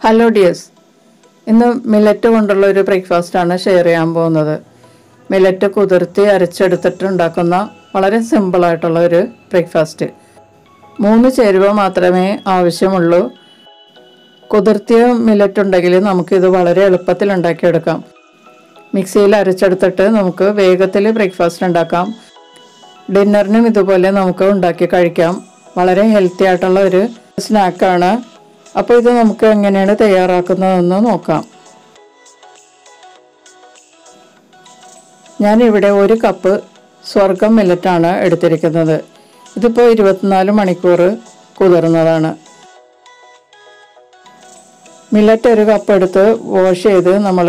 Hello dears, ഇന്ന് millet കൊണ്ടുള്ള ഒരു ബ്രേക്ക്ഫാസ്റ്റാണ് ഷെയർ ചെയ്യാൻ പോകുന്നത്. മില്ലറ്റ് കുതിർത്തി അരച്ചെടുത്തിട്ട് ഉണ്ടാക്കുന്ന വളരെ സിമ്പിളായിട്ടുള്ള ഒരു ബ്രേക്ക്ഫാസ്റ്റ്. 3 ചേരുവ മാത്രമേ ആവശ്യമുള്ളൂ. കുതിർത്തിയ മില്ലറ്റ് ഉണ്ടെങ്കിൽ നമുക്കിത് വളരെ എളുപ്പത്തിൽ ഉണ്ടാക്കിയെടുക്കാം. മിക്സിയിൽ അരച്ചെടുത്തിട്ട് നമുക്ക് വേഗത്തിൽ ബ്രേക്ക്ഫാസ്റ്റ് ഉണ്ടാക്കാം. ഡിന്നറിനും ഇതുപോലെ നമുക്ക് ഉണ്ടാക്കി കഴിക്കാം. വളരെ ഹെൽത്തി ആയിട്ടുള്ള ഒരു സ്നാക്കാണ്. അപ്പോൾ ഇത് നമുക്ക് എങ്ങനെയാണ് തയ്യാറാക്കുന്നതെന്ന് നോക്കാം. ഞാനിവിടെ 1 കപ്പ് സ്വർഗം മില്ലറ്റാണ് എടുത്തിരിക്കുന്നത്. ഇതിപ്പോൾ 24 മണിക്കൂർ കുതിർന്നതാണ്. മില്ലറ്റ് 1 കപ്പ് എടുത്ത് വാഷ് ചെയ്ത് നമ്മൾ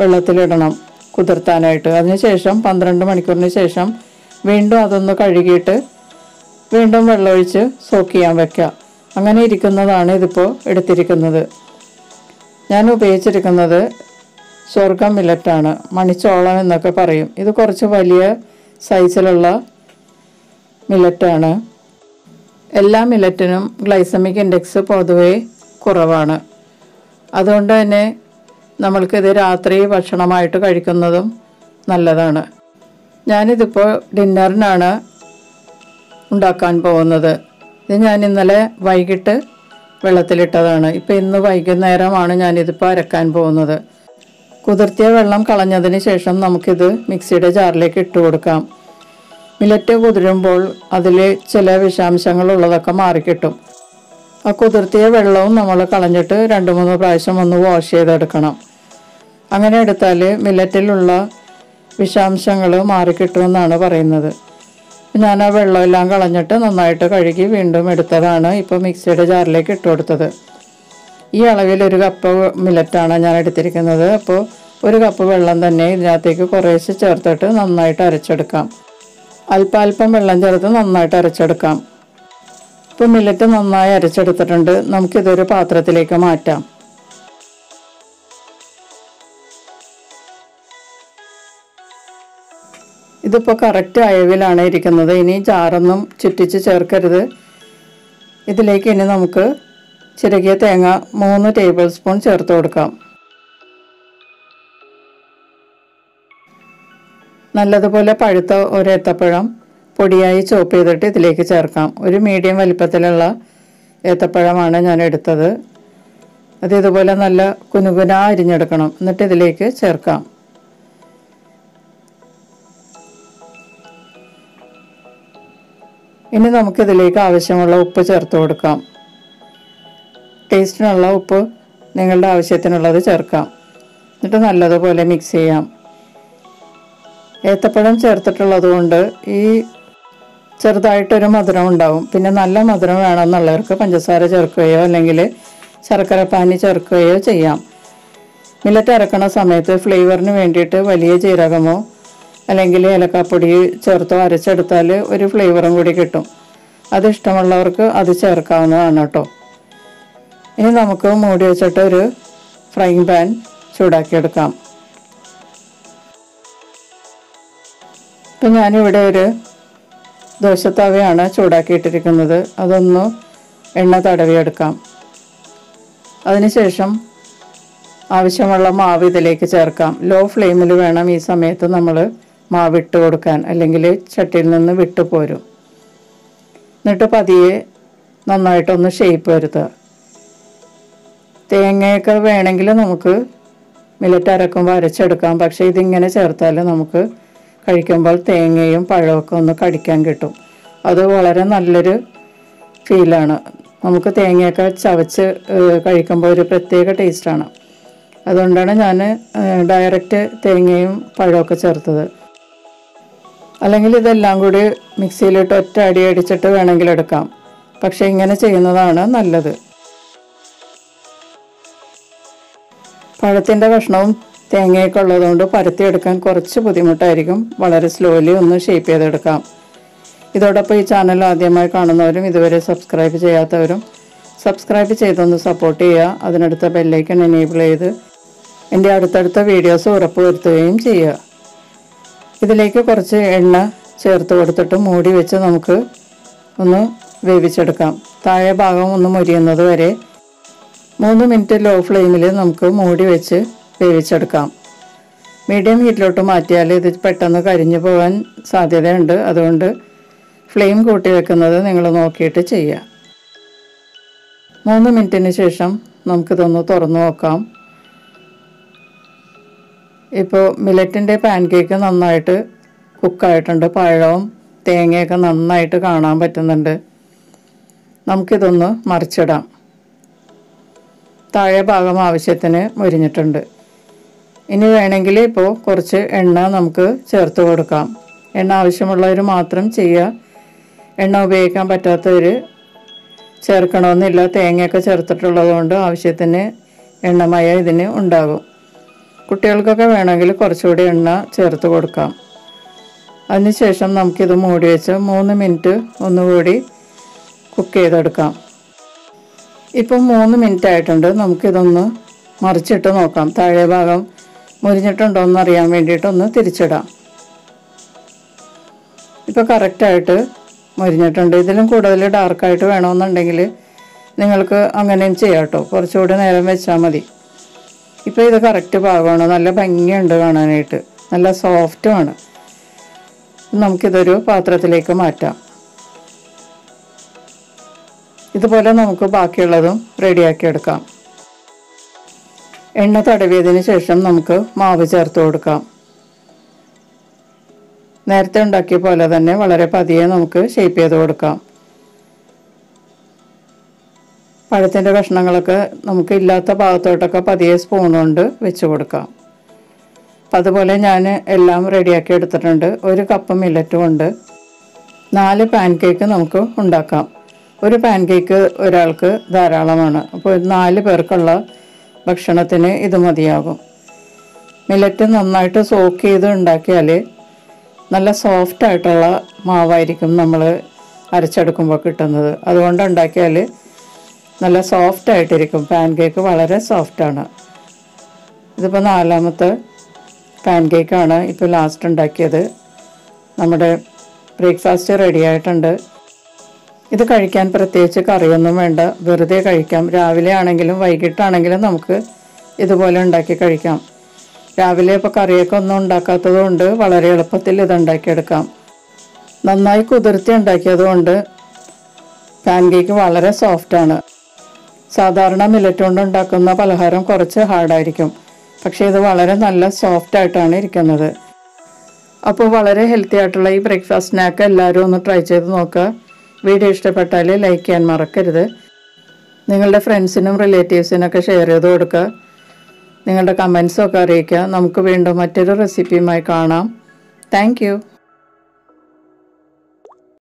വെള്ളത്തിലിടണം കുതിർത്താനായിട്ട്. അതിനുശേഷം 12 മണിക്കൂറിന് ശേഷം വീണ്ടും അതൊന്ന് കഴുകിയിട്ട് വീണ്ടും വെള്ളമൊഴിച്ച് സോക്ക് ചെയ്യാൻ വയ്ക്കുക. അങ്ങനെ ഇരിക്കുന്നതാണ് ഇതിപ്പോൾ എടുത്തിരിക്കുന്നത്. ഞാൻ ഉപയോഗിച്ചിരിക്കുന്നത് സ്വർഗം മില്ലറ്റാണ്. മണിച്ചോളം എന്നൊക്കെ പറയും. ഇത് കുറച്ച് വലിയ സൈസിലുള്ള മില്ലറ്റാണ്. എല്ലാ മില്ലറ്റിനും ഗ്ലൈസമിക് ഇൻഡെക്സ് പൊതുവേ കുറവാണ്. അതുകൊണ്ട് തന്നെ നമ്മൾക്കിത് രാത്രി ഭക്ഷണമായിട്ട് കഴിക്കുന്നതും നല്ലതാണ്. ഞാനിതിപ്പോൾ ഡിന്നറിനാണ് ഉണ്ടാക്കാൻ പോകുന്നത്. ഇത് ഞാൻ ഇന്നലെ വൈകിട്ട് വെള്ളത്തിലിട്ടതാണ്. ഇപ്പോൾ ഇന്ന് വൈകുന്നേരമാണ് ഞാനിതിപ്പോൾ അരക്കാൻ പോകുന്നത്. കുതിർത്തിയ വെള്ളം കളഞ്ഞതിന് ശേഷം നമുക്കിത് മിക്സിയുടെ ജാറിലേക്ക് ഇട്ട് കൊടുക്കാം. മില്ലറ്റ് കുതിരുമ്പോൾ അതിൽ ചില വിഷാംശങ്ങളുള്ളതൊക്കെ മാറിക്കിട്ടും. ആ കുതിർത്തിയ വെള്ളവും നമ്മൾ കളഞ്ഞിട്ട് 2-3 പ്രാവശ്യം ഒന്ന് വാഷ് ചെയ്തെടുക്കണം. അങ്ങനെ എടുത്താൽ മില്ലറ്റിലുള്ള വിഷാംശങ്ങൾ മാറിക്കിട്ടുമെന്നാണ് പറയുന്നത്. ഞാൻ ആ വെള്ളമെല്ലാം കളഞ്ഞിട്ട് നന്നായിട്ട് കഴുകി വീണ്ടും എടുത്തതാണ്. ഇപ്പോൾ മിക്സിയുടെ ജാറിലേക്ക് ഇട്ട് കൊടുത്തത്. ഈ അളവിൽ 1 കപ്പ് മില്ലറ്റാണ് ഞാൻ എടുത്തിരിക്കുന്നത്. അപ്പോൾ 1 കപ്പ് വെള്ളം തന്നെ ഇതിനകത്തേക്ക് കുറേശ്ശെ ചേർത്തിട്ട് നന്നായിട്ട് അരച്ചെടുക്കാം. അല്പം വെള്ളം ചേർത്ത് നന്നായിട്ട് അരച്ചെടുക്കാം. ഇപ്പോൾ മില്ലറ്റ് നന്നായി അരച്ചെടുത്തിട്ടുണ്ട്. നമുക്കിതൊരു പാത്രത്തിലേക്ക് മാറ്റാം. ഇതിപ്പോൾ കറക്റ്റ് അയവിലാണ് ഇരിക്കുന്നത്. ഇനി ജാറൊന്നും ചുറ്റിച്ച് ചേർക്കരുത്. ഇതിലേക്ക് ഇനി നമുക്ക് ചിരകിയ തേങ്ങ 3 ടേബിൾ സ്പൂൺ ചേർത്ത് കൊടുക്കാം. നല്ലതുപോലെ പഴുത്ത ഒരു ഏത്തപ്പഴം പൊടിയായി ചോപ്പ് ചെയ്തിട്ട് ഇതിലേക്ക് ചേർക്കാം. ഒരു മീഡിയം വലിപ്പത്തിലുള്ള ഏത്തപ്പഴമാണ് ഞാൻ എടുത്തത്. അത് ഇതുപോലെ നല്ല കുനുകുന അരിഞ്ഞെടുക്കണം. എന്നിട്ട് ഇതിലേക്ക് ചേർക്കാം. ഇനി നമുക്കിതിലേക്ക് ആവശ്യമുള്ള ഉപ്പ് ചേർത്ത് കൊടുക്കാം. ടേസ്റ്റിനുള്ള ഉപ്പ് നിങ്ങളുടെ ആവശ്യത്തിനുള്ളത് ചേർക്കാം. എന്നിട്ട് നല്ലതുപോലെ മിക്സ് ചെയ്യാം. ഏത്തപ്പഴം ചേർത്തിട്ടുള്ളത് കൊണ്ട് ഈ ചെറുതായിട്ടൊരു മധുരം ഉണ്ടാവും. പിന്നെ നല്ല മധുരം വേണമെന്നുള്ളവർക്ക് പഞ്ചസാര ചേർക്കുകയോ അല്ലെങ്കിൽ ശർക്കര പാനി ചേർക്കുകയോ ചെയ്യാം. മില്ലറ്റ് അരക്കണ സമയത്ത് ഫ്ലേവറിന് വേണ്ടിയിട്ട് വലിയ ജീരകമോ അല്ലെങ്കിൽ ഏലക്കാപ്പൊടി ചേർത്തോ അരച്ചെടുത്താൽ ഒരു ഫ്ലേവറും കൂടി കിട്ടും. അത് ഇഷ്ടമുള്ളവർക്ക് അത് ചേർക്കാവുന്നതാണ് കേട്ടോ. ഇനി നമുക്ക് മൂടി വെച്ചിട്ട് ഒരു ഫ്രൈങ് പാൻ ചൂടാക്കിയെടുക്കാം. ഇപ്പം ഞാനിവിടെ ഒരു ദോശത്തവയാണ് ചൂടാക്കിയിട്ടിരിക്കുന്നത്. അതൊന്ന് എണ്ണ തടവിയെടുക്കാം. അതിനുശേഷം ആവശ്യമുള്ള മാവ് ഇതിലേക്ക് ചേർക്കാം. ലോ ഫ്ലെയിമിൽ വേണം ഈ സമയത്ത് നമ്മൾ മാവിട്ട് കൊടുക്കാൻ, അല്ലെങ്കിൽ ചട്ടിയിൽ നിന്ന് വിട്ടു പോരും. എന്നിട്ട് പതിയെ നന്നായിട്ടൊന്ന് ഷേപ്പ് വരുത്തുക. തേങ്ങയൊക്കെ വേണമെങ്കിൽ നമുക്ക് മില്ലറ്റ് അരക്കുമ്പോൾ അരച്ചെടുക്കാം. പക്ഷേ ഇതിങ്ങനെ ചേർത്താൽ നമുക്ക് കഴിക്കുമ്പോൾ തേങ്ങയും പഴമൊക്കെ ഒന്ന് കടിക്കാൻ കിട്ടും. അത് വളരെ നല്ലൊരു ഫീലാണ്. നമുക്ക് തേങ്ങയൊക്കെ ചവച്ച് കഴിക്കുമ്പോൾ ഒരു പ്രത്യേക ടേസ്റ്റാണ്. അതുകൊണ്ടാണ് ഞാൻ ഡയറക്റ്റ് തേങ്ങയും പഴമൊക്കെ ചേർത്തത്. അല്ലെങ്കിൽ ഇതെല്ലാം കൂടി മിക്സിയിലിട്ട് ഒറ്റ അടി അടിച്ചിട്ട് വേണമെങ്കിൽ എടുക്കാം. പക്ഷേ ഇങ്ങനെ ചെയ്യുന്നതാണ് നല്ലത്. പഴത്തിൻ്റെ കഷ്ണവും തേങ്ങയൊക്കെ ഉള്ളതുകൊണ്ട് പരത്തിയെടുക്കാൻ കുറച്ച് ബുദ്ധിമുട്ടായിരിക്കും. വളരെ സ്ലോലി ഒന്ന് ഷേപ്പ് ചെയ്തെടുക്കാം. ഇതോടൊപ്പം ഈ ചാനൽ ആദ്യമായി കാണുന്നവരും ഇതുവരെ സബ്സ്ക്രൈബ് ചെയ്യാത്തവരും സബ്സ്ക്രൈബ് ചെയ്തൊന്ന് സപ്പോർട്ട് ചെയ്യുക. അതിനടുത്ത ബെല്ലൈക്കൺ എനേബിൾ ചെയ്ത് എൻ്റെ അടുത്തടുത്ത വീഡിയോസ് ഉറപ്പുവരുത്തുകയും ചെയ്യുക. ഇതിലേക്ക് കുറച്ച് എണ്ണ ചേർത്ത് കൊടുത്തിട്ട് മൂടി വെച്ച് നമുക്ക് ഒന്ന് വേവിച്ചെടുക്കാം. താഴെ ഭാഗം ഒന്ന് മുരിയുന്നത് വരെ 3 മിനിറ്റ് ലോ ഫ്ലെയിമിൽ നമുക്ക് മൂടി വെച്ച് വേവിച്ചെടുക്കാം. മീഡിയം ഹീറ്റിലോട്ട് മാറ്റിയാൽ ഇത് പെട്ടെന്ന് കരിഞ്ഞു പോകാൻ സാധ്യതയുണ്ട്. അതുകൊണ്ട് ഫ്ലെയിം കൂട്ടി വെക്കുന്നത് നിങ്ങൾ നോക്കിയിട്ട് ചെയ്യുക. 3 മിനിറ്റിന് ശേഷം നമുക്കിതൊന്ന് തുറന്നു നോക്കാം. ഇപ്പോൾ മില്ലറ്റിൻ്റെ പാൻകേക്ക് നന്നായിട്ട് കുക്കായിട്ടുണ്ട്. പഴവും തേങ്ങയൊക്കെ നന്നായിട്ട് കാണാൻ പറ്റുന്നുണ്ട്. നമുക്കിതൊന്ന് മറിച്ചിടാം. താഴെ ഭാഗം ആവശ്യത്തിന് മുരിഞ്ഞിട്ടുണ്ട്. ഇനി വേണമെങ്കിൽ ഇപ്പോൾ കുറച്ച് എണ്ണ നമുക്ക് ചേർത്ത് കൊടുക്കാം. എണ്ണ ആവശ്യമുള്ളവർ മാത്രം ചെയ്യുക. എണ്ണ ഉപയോഗിക്കാൻ പറ്റാത്തവർ ചേർക്കണമെന്നില്ല. തേങ്ങയൊക്കെ ചേർത്തിട്ടുള്ളത് കൊണ്ട് ആവശ്യത്തിന് എണ്ണമയം ഇതിന് ഉണ്ടാകും. കുട്ടികൾക്കൊക്കെ വേണമെങ്കിൽ കുറച്ചുകൂടി എണ്ണ ചേർത്ത് കൊടുക്കാം. അതിനുശേഷം നമുക്കിത് മൂടി വെച്ച് 3 മിനിറ്റ് ഒന്നുകൂടി കുക്ക് ചെയ്തെടുക്കാം. ഇപ്പം 3 മിനിറ്റ് ആയിട്ടുണ്ട്. നമുക്കിതൊന്ന് മറിച്ചിട്ട് നോക്കാം. താഴെ ഭാഗം മുരിഞ്ഞിട്ടുണ്ടോ എന്നറിയാൻ വേണ്ടിയിട്ടൊന്ന് തിരിച്ചിടാം. ഇപ്പോൾ കറക്റ്റായിട്ട് മുരിഞ്ഞിട്ടുണ്ട്. ഇതിലും കൂടുതൽ ഡാർക്കായിട്ട് വേണമെന്നുണ്ടെങ്കിൽ നിങ്ങൾക്ക് അങ്ങനെയും ചെയ്യാം കേട്ടോ. കുറച്ചുകൂടി നേരം വെച്ചാൽ മതി. ഇപ്പോൾ ഇത് കറക്റ്റ് ഭാഗമാണ്. നല്ല ഭംഗിയുണ്ട് കാണാനായിട്ട്. നല്ല സോഫ്റ്റുമാണ്. നമുക്കിതൊരു പാത്രത്തിലേക്ക് മാറ്റാം. ഇതുപോലെ നമുക്ക് ബാക്കിയുള്ളതും റെഡിയാക്കി എടുക്കാം. എണ്ണ തടവിയതിന് ശേഷം നമുക്ക് മാവ് ചേർത്ത് കൊടുക്കാം. നേരത്തെ ഉണ്ടാക്കിയ പോലെ തന്നെ വളരെ പതിയെ നമുക്ക് ഷേപ്പ് ചെയ്ത് കൊടുക്കാം. പഴത്തിൻ്റെ കഷ്ണങ്ങളൊക്കെ നമുക്ക് ഇല്ലാത്ത ഭാഗത്തോട്ടൊക്കെ പതിയെ സ്പൂൺ കൊണ്ട് വെച്ച് കൊടുക്കാം. അപ്പം അതുപോലെ ഞാൻ എല്ലാം റെഡിയാക്കി എടുത്തിട്ടുണ്ട്. 1 കപ്പ് മില്ലറ്റ് കൊണ്ട് 4 പാൻകേക്ക് നമുക്ക് ഉണ്ടാക്കാം. ഒരു പാൻകേക്ക് ഒരാൾക്ക് ധാരാളമാണ്. അപ്പോൾ 4 പേർക്കുള്ള ഭക്ഷണത്തിന് ഇത് മതിയാകും. മില്ലറ്റ് നന്നായിട്ട് സോക്ക് ചെയ്ത് ഉണ്ടാക്കിയാൽ നല്ല സോഫ്റ്റായിട്ടുള്ള മാവായിരിക്കും നമ്മൾ അരച്ചെടുക്കുമ്പോൾ കിട്ടുന്നത്. അതുകൊണ്ട് ഉണ്ടാക്കിയാൽ നല്ല സോഫ്റ്റായിട്ടിരിക്കും. പാൻകേക്ക് വളരെ സോഫ്റ്റാണ്. ഇതിപ്പോൾ 4ാമത്തെ പാൻകേക്കാണ് ഇപ്പോൾ ലാസ്റ്റ് ഉണ്ടാക്കിയത്. നമ്മുടെ ബ്രേക്ക്ഫാസ്റ്റ് റെഡി ആയിട്ടുണ്ട്. ഇത് കഴിക്കാൻ പ്രത്യേകിച്ച് കറിയൊന്നും വേണ്ട. വെറുതെ കഴിക്കാം. രാവിലെ ആണെങ്കിലും വൈകിട്ടാണെങ്കിലും നമുക്ക് ഇതുപോലെ ഉണ്ടാക്കി കഴിക്കാം. രാവിലെ ഇപ്പോൾ കറിയൊക്കെ ഒന്നും ഉണ്ടാക്കാത്തത് കൊണ്ട് വളരെ എളുപ്പത്തിൽ ഇത് ഉണ്ടാക്കിയെടുക്കാം. നന്നായി കുതിർത്തി ഉണ്ടാക്കിയത് കൊണ്ട് പാൻകേക്ക് വളരെ സോഫ്റ്റാണ്. സാധാരണ മില്ലറ്റ് കൊണ്ട് ഉണ്ടാക്കുന്ന പലഹാരം കുറച്ച് ഹാർഡായിരിക്കും. പക്ഷേ ഇത് വളരെ നല്ല സോഫ്റ്റായിട്ടാണ് ഇരിക്കുന്നത്. അപ്പോൾ വളരെ ഹെൽത്തി ആയിട്ടുള്ള ഈ ബ്രേക്ക്ഫാസ്റ്റ് സ്നാക്ക് എല്ലാവരും ഒന്ന് ട്രൈ ചെയ്ത് നോക്കുക. വീഡിയോ ഇഷ്ടപ്പെട്ടാൽ ലൈക്ക് ചെയ്യാൻ മറക്കരുത്. നിങ്ങളുടെ ഫ്രണ്ട്സിനും റിലേറ്റീവ്സിനൊക്കെ ഷെയർ ചെയ്ത് കൊടുക്കുക. നിങ്ങളുടെ കമൻസൊക്കെ അറിയിക്കുക. നമുക്ക് വീണ്ടും മറ്റൊരു റെസിപ്പിയുമായി കാണാം. Thank you.